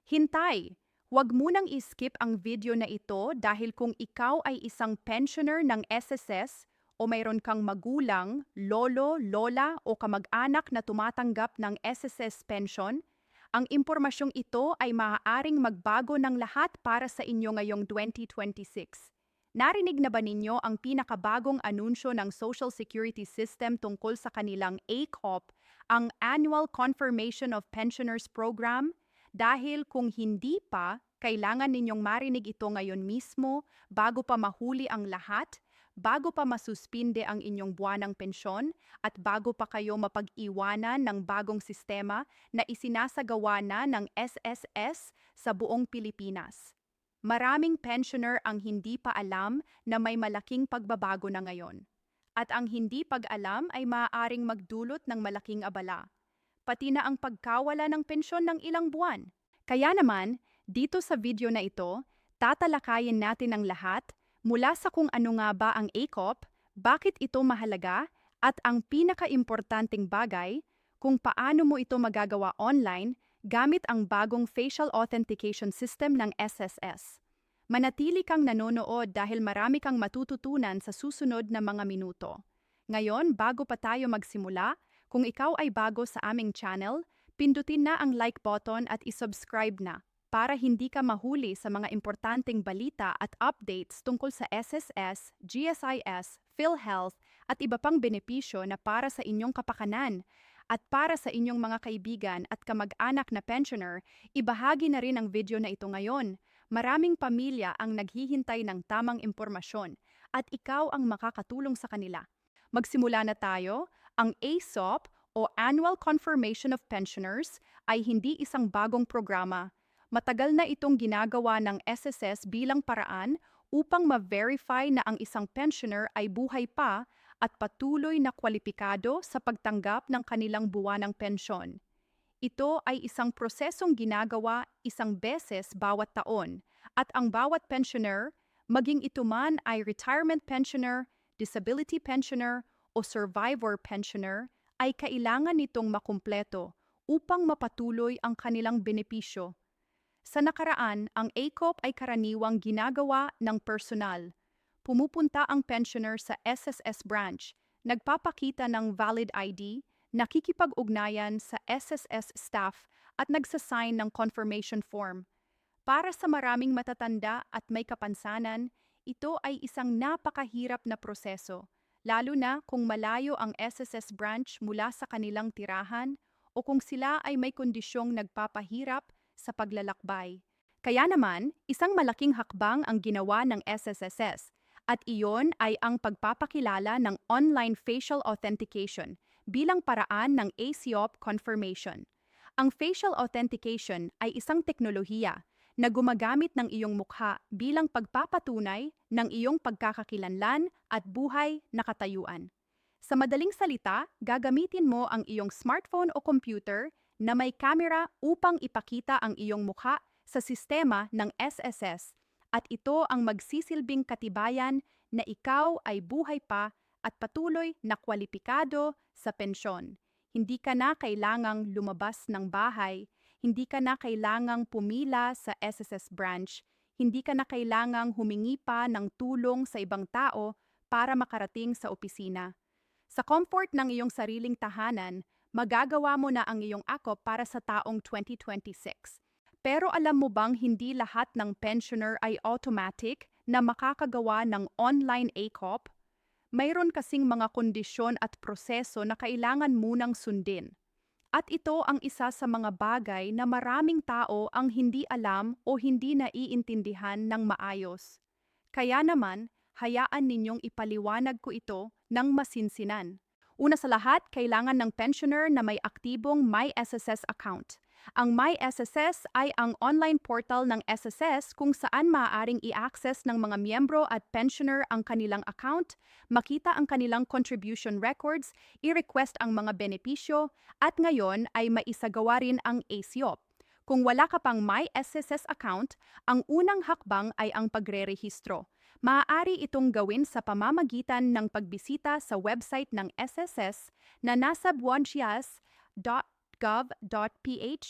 Hintay! Huwag munang i-skip ang video na ito dahil kung ikaw ay isang pensioner ng SSS o mayroon kang magulang, lolo, lola o kamag-anak na tumatanggap ng SSS pension, ang impormasyong ito ay maaaring magbago ng lahat para sa inyo ngayong 2026. Narinig na ba ninyo ang pinakabagong anunsyo ng Social Security System tungkol sa kanilang ACOP, ang Annual Confirmation of Pensioners Program? Dahil kung hindi pa, kailangan ninyong marinig ito ngayon mismo bago pa mahuli ang lahat, bago pa masuspinde ang inyong buwanang pensyon, at bago pa kayo mapag-iwanan ng bagong sistema na isinasagawa na ng SSS sa buong Pilipinas. Maraming pensioner ang hindi pa alam na may malaking pagbabago na ngayon. At ang hindi pag-alam ay maaaring magdulot ng malaking abala, pati na ang pagkawala ng pensyon ng ilang buwan. Kaya naman, dito sa video na ito, tatalakayin natin ang lahat mula sa kung ano nga ba ang ACOP, bakit ito mahalaga, at ang pinaka-importanting bagay, kung paano mo ito magagawa online gamit ang bagong facial authentication system ng SSS. Manatili kang nanonood dahil marami kang matututunan sa susunod na mga minuto. Ngayon, bago pa tayo magsimula, kung ikaw ay bago sa aming channel, pindutin na ang like button at isubscribe na para hindi ka mahuli sa mga importanteng balita at updates tungkol sa SSS, GSIS, PhilHealth at iba pang benepisyo na para sa inyong kapakanan. At para sa inyong mga kaibigan at kamag-anak na pensioner, ibahagi na rin ang video na ito ngayon. Maraming pamilya ang naghihintay ng tamang impormasyon at ikaw ang makakatulong sa kanila. Magsimula na tayo. Ang ASOP o Annual Confirmation of Pensioners ay hindi isang bagong programa. Matagal na itong ginagawa ng SSS bilang paraan upang ma-verify na ang isang pensioner ay buhay pa at patuloy na kwalipikado sa pagtanggap ng kanilang buwanang pensyon. Ito ay isang prosesong ginagawa isang beses bawat taon at ang bawat pensioner, maging ito man ay retirement pensioner, disability pensioner, o survivor pensioner ay kailangan nitong makumpleto upang mapatuloy ang kanilang benepisyo. Sa nakaraan, ang ACOP ay karaniwang ginagawa ng personal. Pumupunta ang pensioner sa SSS branch, nagpapakita ng valid ID, nakikipag-ugnayan sa SSS staff at nagsasign ng confirmation form. Para sa maraming matatanda at may kapansanan, ito ay isang napakahirap na proseso, lalo na kung malayo ang SSS branch mula sa kanilang tirahan o kung sila ay may kondisyong nagpapahirap sa paglalakbay. Kaya naman, isang malaking hakbang ang ginawa ng SSSS at iyon ay ang pagpapakilala ng online facial authentication bilang paraan ng ACOP confirmation. Ang facial authentication ay isang teknolohiya na gumagamit ng iyong mukha bilang pagpapatunay ng iyong pagkakakilanlan at buhay na katayuan. Sa madaling salita, gagamitin mo ang iyong smartphone o computer na may camera upang ipakita ang iyong mukha sa sistema ng SSS at ito ang magsisilbing katibayan na ikaw ay buhay pa at patuloy na kwalipikado sa pensyon. Hindi ka na kailangang lumabas ng bahay, hindi ka na kailangang pumila sa SSS branch, hindi ka na kailangang humingi pa ng tulong sa ibang tao para makarating sa opisina. Sa comfort ng iyong sariling tahanan, magagawa mo na ang iyong ACOP para sa taong 2026. Pero alam mo bang hindi lahat ng pensioner ay automatic na makakagawa ng online ACOP? Mayroon kasing mga kondisyon at proseso na kailangan munang sundin. At ito ang isa sa mga bagay na maraming tao ang hindi alam o hindi naiintindihan ng maayos. Kaya naman, hayaan ninyong ipaliwanag ko ito ng masinsinan. Una sa lahat, kailangan ng pensioner na may aktibong MySSS account. Ang MySSS ay ang online portal ng SSS kung saan maaaring i-access ng mga miyembro at pensioner ang kanilang account, makita ang kanilang contribution records, i-request ang mga benepisyo, at ngayon ay maisagawa rin ang ACOP. Kung wala ka pang MySSS account, ang unang hakbang ay ang pagrerehistro. Maaari itong gawin sa pamamagitan ng pagbisita sa website ng SSS na nasa buwansias.com state.gov.ph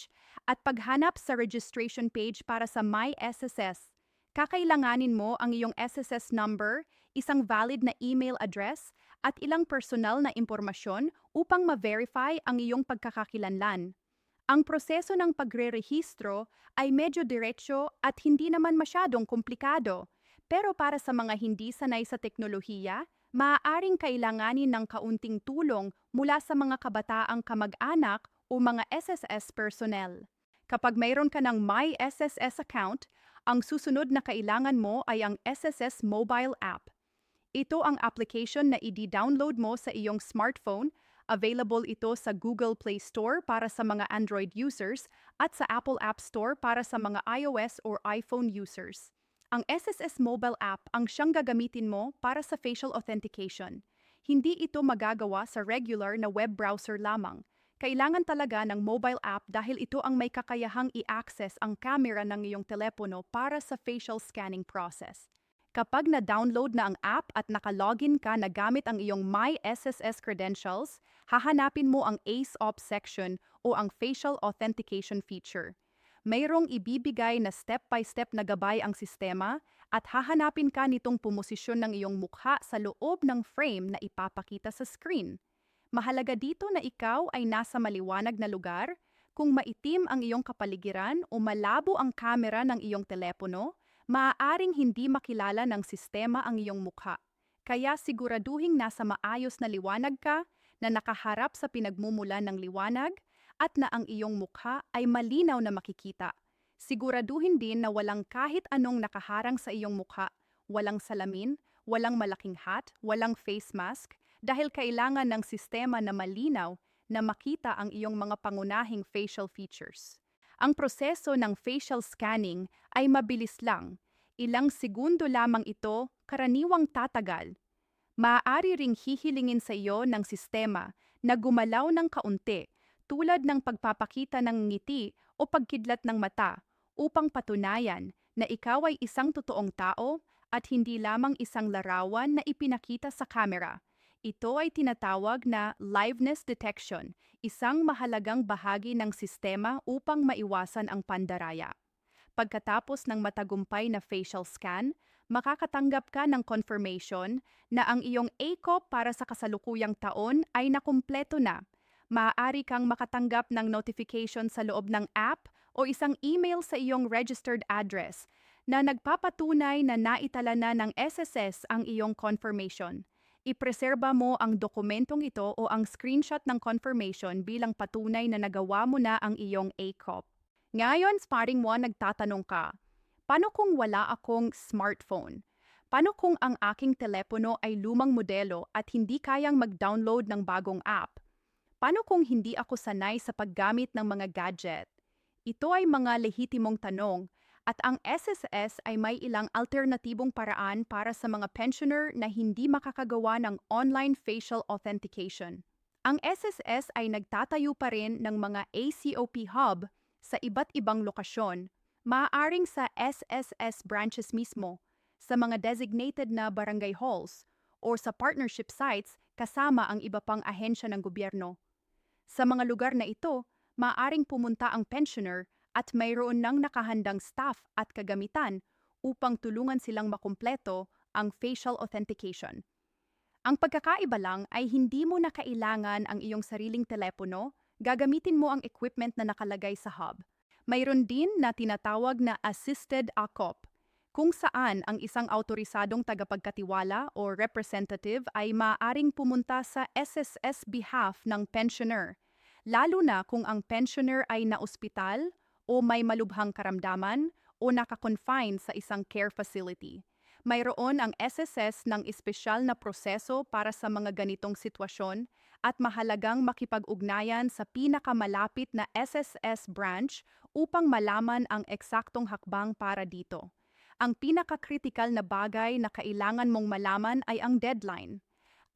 at paghanap sa registration page para sa My SSS. Kakailanganin mo ang iyong SSS number, isang valid na email address, at ilang personal na impormasyon upang ma-verify ang iyong pagkakakilanlan. Ang proseso ng pagre-rehistro ay medyo diretsyo at hindi naman masyadong komplikado. Pero para sa mga hindi sanay sa teknolohiya, maaaring kailanganin ng kaunting tulong mula sa mga kabataang kamag-anak o mga SSS personnel. Kapag mayroon ka ng My SSS account, ang susunod na kailangan mo ay ang SSS mobile app. Ito ang application na i-download mo sa iyong smartphone. Available ito sa Google Play Store para sa mga Android users at sa Apple App Store para sa mga iOS or iPhone users. Ang SSS mobile app ang siyang gagamitin mo para sa facial authentication. Hindi ito magagawa sa regular na web browser lamang. Kailangan talaga ng mobile app dahil ito ang may kakayahang i-access ang camera ng iyong telepono para sa facial scanning process. Kapag na-download na ang app at nakalogin ka na gamit ang iyong My SSS credentials, hahanapin mo ang AceOp section o ang facial authentication feature. Mayroong ibibigay na step-by-step na gabay ang sistema at hahanapin ka nitong pumosisyon ng iyong mukha sa loob ng frame na ipapakita sa screen. Mahalaga dito na ikaw ay nasa maliwanag na lugar. Kung maitim ang iyong kapaligiran o malabo ang camera ng iyong telepono, maaaring hindi makilala ng sistema ang iyong mukha. Kaya siguraduhing nasa maayos na liwanag ka, na nakaharap sa pinagmumulan ng liwanag, at na ang iyong mukha ay malinaw na makikita. Siguraduhin din na walang kahit anong nakaharang sa iyong mukha, walang salamin, walang malaking hat, walang face mask, dahil kailangan ng sistema na malinaw na makita ang iyong mga pangunahing facial features. Ang proseso ng facial scanning ay mabilis lang. Ilang segundo lamang ito, karaniwang tatagal. Maaari ring hihilingin sa iyo ng sistema na gumalaw ng kaunti, tulad ng pagpapakita ng ngiti o pagkidlat ng mata, upang patunayan na ikaw ay isang totoong tao at hindi lamang isang larawan na ipinakita sa kamera. Ito ay tinatawag na liveness detection, isang mahalagang bahagi ng sistema upang maiwasan ang pandaraya. Pagkatapos ng matagumpay na facial scan, makakatanggap ka ng confirmation na ang iyong ACOP para sa kasalukuyang taon ay nakumpleto na. Maaari kang makatanggap ng notification sa loob ng app o isang email sa iyong registered address na nagpapatunay na naitala na ng SSS ang iyong confirmation. Ipreserba mo ang dokumentong ito o ang screenshot ng confirmation bilang patunay na nagawa mo na ang iyong ACOP. Ngayon, sparring 1, nagtatanong ka, paano kung wala akong smartphone? Paano kung ang aking telepono ay lumang modelo at hindi kayang mag-download ng bagong app? Paano kung hindi ako sanay sa paggamit ng mga gadget? Ito ay mga lehitimong tanong at ang SSS ay may ilang alternatibong paraan para sa mga pensioner na hindi makakagawa ng online facial authentication. Ang SSS ay nagtatayo pa rin ng mga ACOP hub sa iba't ibang lokasyon, maaaring sa SSS branches mismo, sa mga designated na barangay halls, o sa partnership sites kasama ang iba pang ahensya ng gobyerno. Sa mga lugar na ito, maaaring pumunta ang pensioner at mayroon ng nakahandang staff at kagamitan upang tulungan silang makumpleto ang facial authentication. Ang pagkakaiba lang ay hindi mo na kailangan ang iyong sariling telepono, gagamitin mo ang equipment na nakalagay sa hub. Mayroon din na tinatawag na assisted ACOP, kung saan ang isang autorisadong tagapagkatiwala o representative ay maaaring pumunta sa SSS behalf ng pensioner, lalo na kung ang pensioner ay naospital o may malubhang karamdaman o nakakonfine sa isang care facility. Mayroon ang SSS ng espesyal na proseso para sa mga ganitong sitwasyon at mahalagang makipag-ugnayan sa pinakamalapit na SSS branch upang malaman ang eksaktong hakbang para dito. Ang pinaka-critical na bagay na kailangan mong malaman ay ang deadline.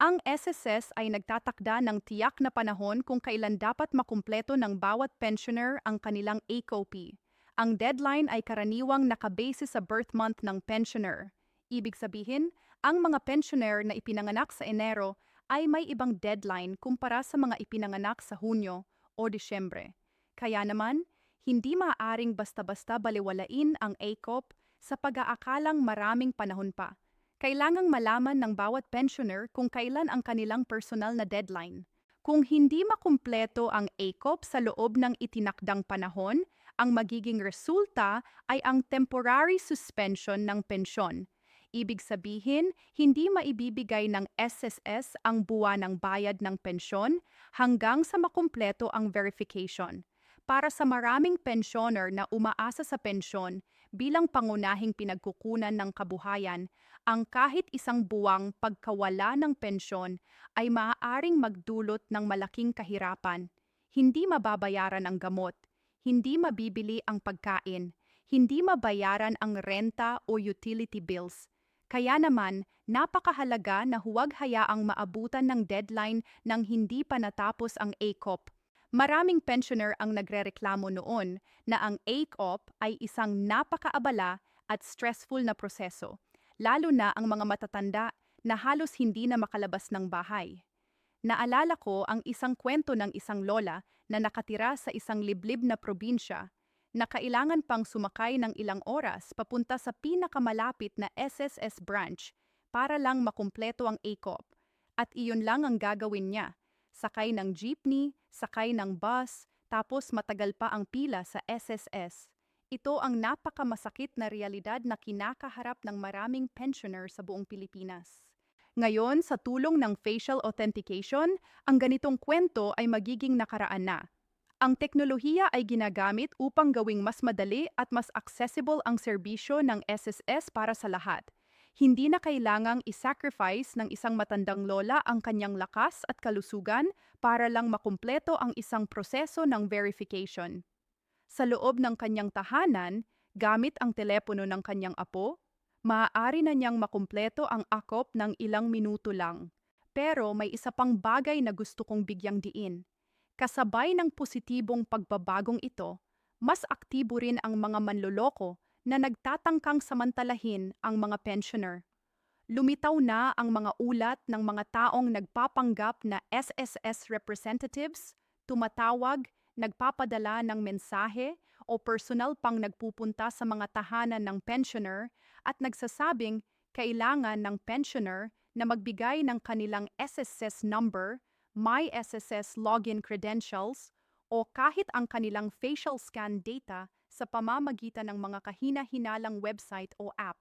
Ang SSS ay nagtatakda ng tiyak na panahon kung kailan dapat makumpleto ng bawat pensioner ang kanilang ACOP. Ang deadline ay karaniwang nakabase sa birth month ng pensioner. Ibig sabihin, ang mga pensioner na ipinanganak sa Enero ay may ibang deadline kumpara sa mga ipinanganak sa Hunyo o Disyembre. Kaya naman, hindi maaaring basta-basta balewalain ang ACOP sa pag-aakalang maraming panahon pa. Kailangang malaman ng bawat pensioner kung kailan ang kanilang personal na deadline. Kung hindi makumpleto ang ACOP sa loob ng itinakdang panahon, ang magiging resulta ay ang temporary suspension ng pensyon. Ibig sabihin, hindi maibibigay ng SSS ang buwanang bayad ng pensyon hanggang sa makumpleto ang verification. Para sa maraming pensioner na umaasa sa pensyon bilang pangunahing pinagkukunan ng kabuhayan, ang kahit isang buwang pagkawala ng pensyon ay maaaring magdulot ng malaking kahirapan. Hindi mababayaran ang gamot, hindi mabibili ang pagkain, hindi mabayaran ang renta o utility bills. Kaya naman, napakahalaga na huwag hayaang maabutan ng deadline nang hindi pa natapos ang ACOP. Maraming pensioner ang nagrereklamo noon na ang ACOP ay isang napakaabala at stressful na proseso, lalo na ang mga matatanda na halos hindi na makalabas ng bahay. Naalala ko ang isang kwento ng isang lola na nakatira sa isang liblib na probinsya na kailangan pang sumakay ng ilang oras papunta sa pinakamalapit na SSS branch para lang makumpleto ang ACOP. At iyon lang ang gagawin niya. Sakay ng jeepney, sakay ng bus, tapos matagal pa ang pila sa SSS. Ito ang napakamasakit na realidad na kinakaharap ng maraming pensioner sa buong Pilipinas. Ngayon, sa tulong ng facial authentication, ang ganitong kwento ay magiging nakaraan na. Ang teknolohiya ay ginagamit upang gawing mas madali at mas accessible ang serbisyo ng SSS para sa lahat. Hindi na kailangang isacrifice ng isang matandang lola ang kanyang lakas at kalusugan para lang makumpleto ang isang proseso ng verification. Sa loob ng kanyang tahanan, gamit ang telepono ng kanyang apo, maaari na niyang makumpleto ang ACOP ng ilang minuto lang. Pero may isa pang bagay na gusto kong bigyang diin. Kasabay ng positibong pagbabagong ito, mas aktibo rin ang mga manloloko na nagtatangkang samantalahin ang mga pensioner. Lumitaw na ang mga ulat ng mga taong nagpapanggap na SSS representatives, tumatawag, nagpapadala ng mensahe o personal pang nagpupunta sa mga tahanan ng pensioner at nagsasabing kailangan ng pensioner na magbigay ng kanilang SSS number, My SSS login credentials, o kahit ang kanilang facial scan data sa pamamagitan ng mga kahina-hinalang website o app.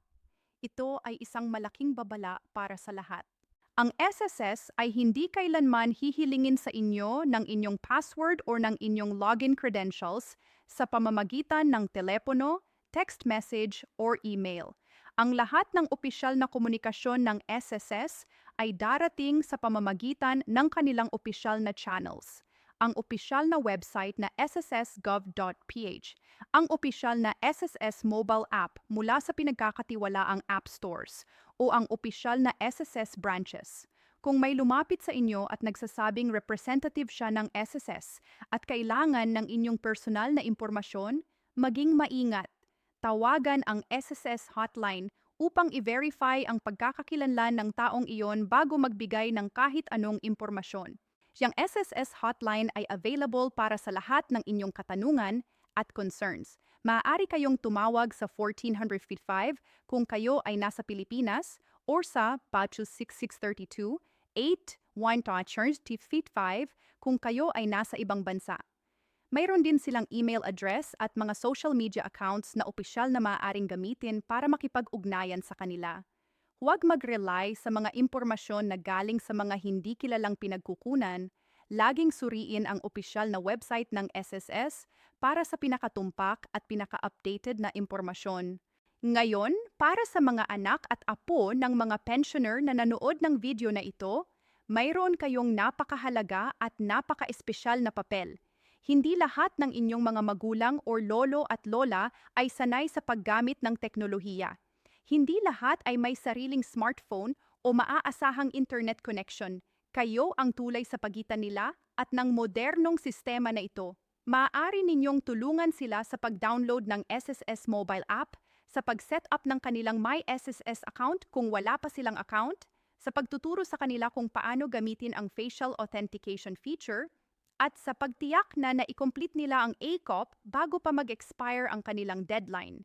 Ito ay isang malaking babala para sa lahat. Ang SSS ay hindi kailanman hihilingin sa inyo ng inyong password o ng inyong login credentials sa pamamagitan ng telepono, text message, or email. Ang lahat ng opisyal na komunikasyon ng SSS ay darating sa pamamagitan ng kanilang opisyal na channels. Ang opisyal na website na sssgov.ph, ang opisyal na SSS mobile app mula sa pinagkakatiwalaang app stores, o ang opisyal na SSS branches. Kung may lumapit sa inyo at nagsasabing representative siya ng SSS at kailangan ng inyong personal na impormasyon, maging maingat. Tawagan ang SSS hotline upang i-verify ang pagkakakilanlan ng taong iyon bago magbigay ng kahit anong impormasyon. Siyang SSS hotline ay available para sa lahat ng inyong katanungan at concerns. Maaari kayong tumawag sa 1455 kung kayo ay nasa Pilipinas or sa Pacho 6632 8-1-5 kung kayo ay nasa ibang bansa. Mayroon din silang email address at mga social media accounts na opisyal na maaaring gamitin para makipag-ugnayan sa kanila. Huwag mag-rely sa mga impormasyon na galing sa mga hindi kilalang pinagkukunan. Laging suriin ang opisyal na website ng SSS para sa pinakatumpak at pinaka-updated na impormasyon. Ngayon, para sa mga anak at apo ng mga pensioner na nanood ng video na ito, mayroon kayong napakahalaga at napaka-espesyal na papel. Hindi lahat ng inyong mga magulang o lolo at lola ay sanay sa paggamit ng teknolohiya. Hindi lahat ay may sariling smartphone o maaasahang internet connection. Kayo ang tulay sa pagitan nila at ng modernong sistema na ito. Maaari ninyong tulungan sila sa pag-download ng SSS mobile app, sa pag-set up ng kanilang My SSS account kung wala pa silang account, sa pagtuturo sa kanila kung paano gamitin ang facial authentication feature, at sa pagtiyak na na-complete nila ang ACOP bago pa mag-expire ang kanilang deadline.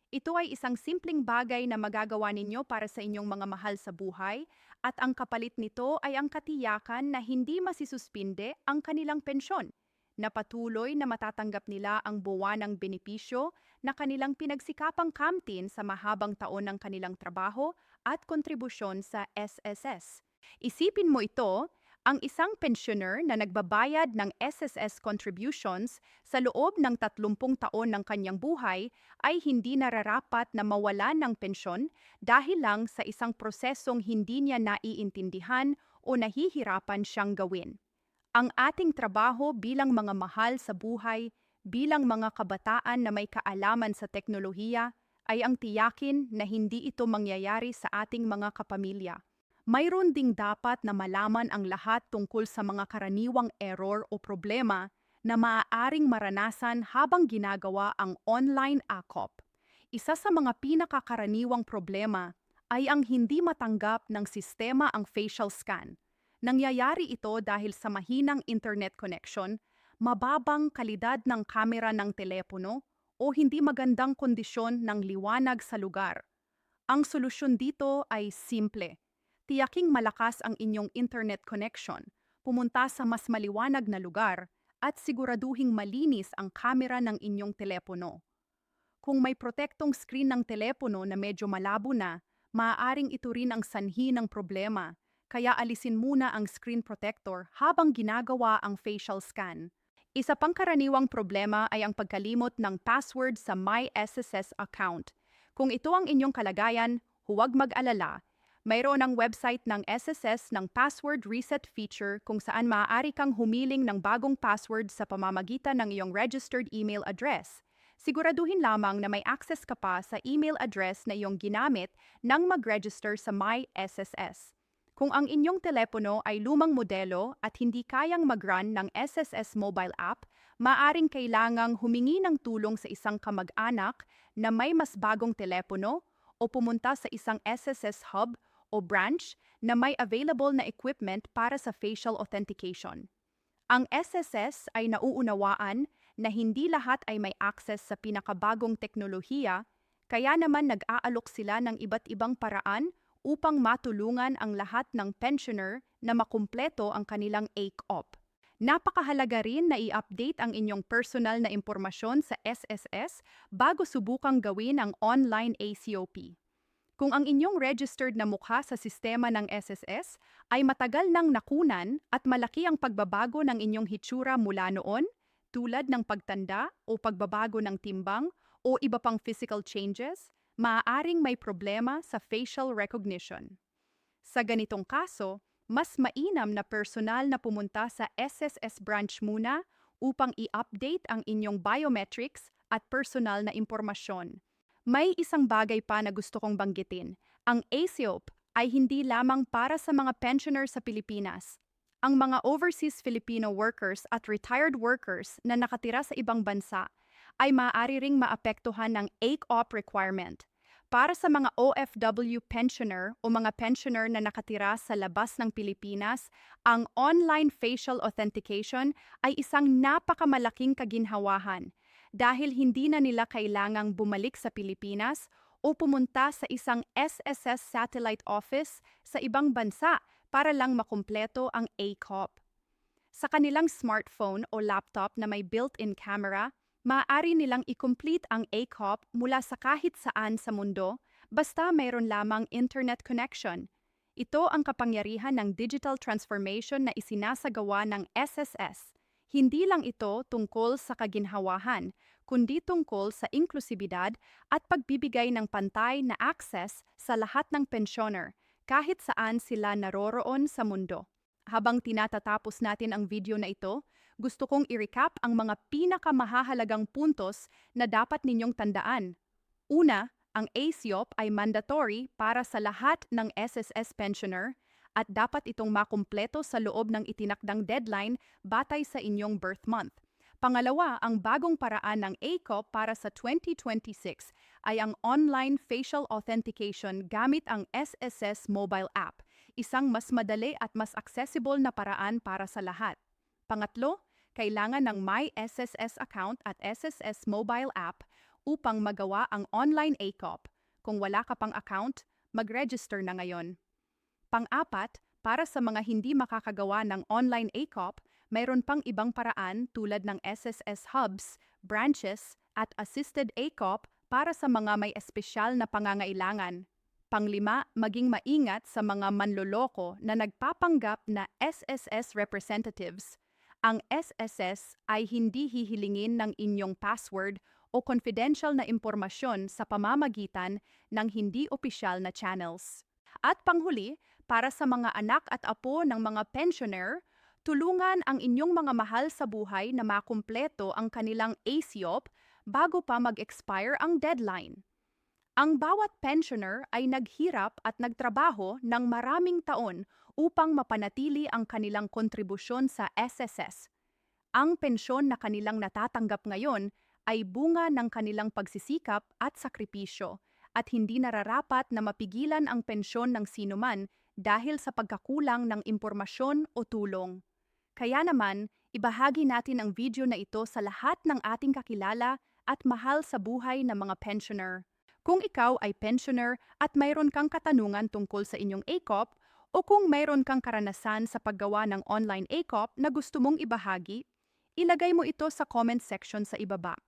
Ito ay isang simpleng bagay na magagawa ninyo para sa inyong mga mahal sa buhay at ang kapalit nito ay ang katiyakan na hindi masisuspinde ang kanilang pensyon, na patuloy na matatanggap nila ang buwanang benepisyo na kanilang pinagsikapang kamtin sa mahabang taon ng kanilang trabaho at kontribusyon sa SSS. Isipin mo ito, ang isang pensioner na nagbabayad ng SSS contributions sa loob ng 30 taon ng kanyang buhay ay hindi nararapat na mawalan ng pensyon dahil lang sa isang prosesong hindi niya naiintindihan o nahihirapan siyang gawin. Ang ating trabaho bilang mga mahal sa buhay, bilang mga kabataan na may kaalaman sa teknolohiya, ay ang tiyakin na hindi ito mangyayari sa ating mga kapamilya. Mayroon ding dapat na malaman ang lahat tungkol sa mga karaniwang error o problema na maaaring maranasan habang ginagawa ang online ACOP. Isa sa mga pinakakaraniwang problema ay ang hindi matanggap ng sistema ang facial scan. Nangyayari ito dahil sa mahinang internet connection, mababang kalidad ng kamera ng telepono, o hindi magandang kondisyon ng liwanag sa lugar. Ang solusyon dito ay simple. Tiyaking malakas ang inyong internet connection, pumunta sa mas maliwanag na lugar, at siguraduhing malinis ang kamera ng inyong telepono. Kung may protektong screen ng telepono na medyo malabo na, maaaring ito rin ang sanhi ng problema, kaya alisin muna ang screen protector habang ginagawa ang facial scan. Isa pang karaniwang problema ay ang pagkalimot ng password sa My SSS account. Kung ito ang inyong kalagayan, huwag mag-alala. Mayroon ang website ng SSS ng password reset feature kung saan maaari kang humiling ng bagong password sa pamamagitan ng iyong registered email address. Siguraduhin lamang na may access ka pa sa email address na iyong ginamit nang mag-register sa My SSS. Kung ang inyong telepono ay lumang modelo at hindi kayang mag-run ng SSS mobile app, maaring kailangang humingi ng tulong sa isang kamag-anak na may mas bagong telepono o pumunta sa isang SSS hub o branch na may available na equipment para sa facial authentication. Ang SSS ay nauunawaan na hindi lahat ay may access sa pinakabagong teknolohiya, kaya naman nag-aalok sila ng iba't ibang paraan upang matulungan ang lahat ng pensioner na makumpleto ang kanilang ACOP. Napakahalaga rin na i-update ang inyong personal na impormasyon sa SSS bago subukang gawin ang online ACOP. Kung ang inyong registered na mukha sa sistema ng SSS ay matagal nang nakunan at malaki ang pagbabago ng inyong hitsura mula noon, tulad ng pagtanda o pagbabago ng timbang o iba pang physical changes, maaaring may problema sa facial recognition. Sa ganitong kaso, mas mainam na personal na pumunta sa SSS branch muna upang i-update ang inyong biometrics at personal na impormasyon. May isang bagay pa na gusto kong banggitin. Ang ACOP ay hindi lamang para sa mga pensioner sa Pilipinas. Ang mga overseas Filipino workers at retired workers na nakatira sa ibang bansa ay maaari ring maapektuhan ng ACOP requirement. Para sa mga OFW pensioner o mga pensioner na nakatira sa labas ng Pilipinas, ang online facial authentication ay isang napakamalaking kaginhawahan dahil hindi na nila kailangang bumalik sa Pilipinas o pumunta sa isang SSS satellite office sa ibang bansa para lang makumpleto ang ACOP. Sa kanilang smartphone o laptop na may built-in camera, maaari nilang i-complete ang ACOP mula sa kahit saan sa mundo basta mayroon lamang internet connection. Ito ang kapangyarihan ng digital transformation na isinasagawa ng SSS. Hindi lang ito tungkol sa kaginhawahan, kundi tungkol sa inklusibidad at pagbibigay ng pantay na access sa lahat ng pensyoner, kahit saan sila naroroon sa mundo. Habang tinatatapos natin ang video na ito, gusto kong i-recap ang mga pinakamahahalagang puntos na dapat ninyong tandaan. Una, ang ACOP ay mandatory para sa lahat ng SSS pensioner at dapat itong makumpleto sa loob ng itinakdang deadline batay sa inyong birth month. Pangalawa, ang bagong paraan ng ACOP para sa 2026 ay ang online facial authentication gamit ang SSS mobile app, isang mas madali at mas accessible na paraan para sa lahat. Pangatlo, kailangan ng My SSS account at SSS mobile app upang magawa ang online ACOP. Kung wala ka pang account, mag-register na ngayon. Pang-apat, para sa mga hindi makakagawa ng online ACOP, mayroon pang ibang paraan tulad ng SSS hubs, branches, at assisted ACOP para sa mga may espesyal na pangangailangan. Panglima, maging maingat sa mga manloloko na nagpapanggap na SSS representatives. Ang SSS ay hindi hihilingin ng inyong password o confidential na impormasyon sa pamamagitan ng hindi opisyal na channels. At panghuli, para sa mga anak at apo ng mga pensioner, tulungan ang inyong mga mahal sa buhay na makumpleto ang kanilang ACOP bago pa mag-expire ang deadline. Ang bawat pensioner ay naghirap at nagtrabaho ng maraming taon upang mapanatili ang kanilang kontribusyon sa SSS. Ang pensyon na kanilang natatanggap ngayon ay bunga ng kanilang pagsisikap at sakripisyo at hindi nararapat na mapigilan ang pensyon ng sinuman dahil sa pagkakulang ng impormasyon o tulong. Kaya naman, ibahagi natin ang video na ito sa lahat ng ating kakilala at mahal sa buhay na mga pensioner. Kung ikaw ay pensioner at mayroon kang katanungan tungkol sa inyong ACOP o kung mayroon kang karanasan sa paggawa ng online ACOP na gusto mong ibahagi, ilagay mo ito sa comment section sa ibaba.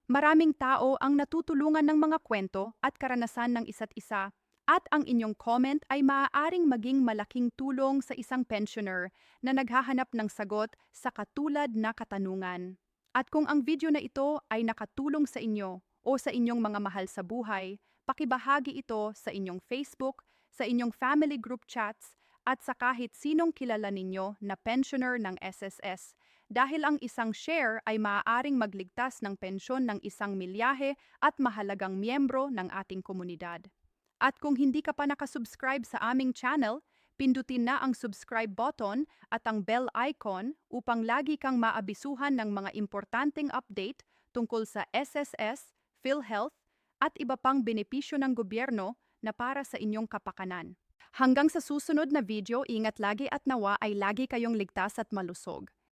Maraming tao ang natutulungan ng mga kwento at karanasan ng isa't isa at ang inyong comment ay maaaring maging malaking tulong sa isang pensioner na naghahanap ng sagot sa katulad na katanungan. At kung ang video na ito ay nakatulong sa inyo o sa inyong mga mahal sa buhay, pakibahagi ito sa inyong Facebook, sa inyong family group chats, at sa kahit sinong kilala ninyo na pensioner ng SSS. Dahil ang isang share ay maaaring magligtas ng pensyon ng isang milyahe at mahalagang miyembro ng ating komunidad. At kung hindi ka pa nakasubscribe sa aming channel, pindutin na ang subscribe button at ang bell icon upang lagi kang maabisuhan ng mga importanteng update tungkol sa SSS, PhilHealth, at iba pang benepisyo ng gobyerno na para sa inyong kapakanan. Hanggang sa susunod na video, ingat lagi at nawa ay lagi kayong ligtas at malusog.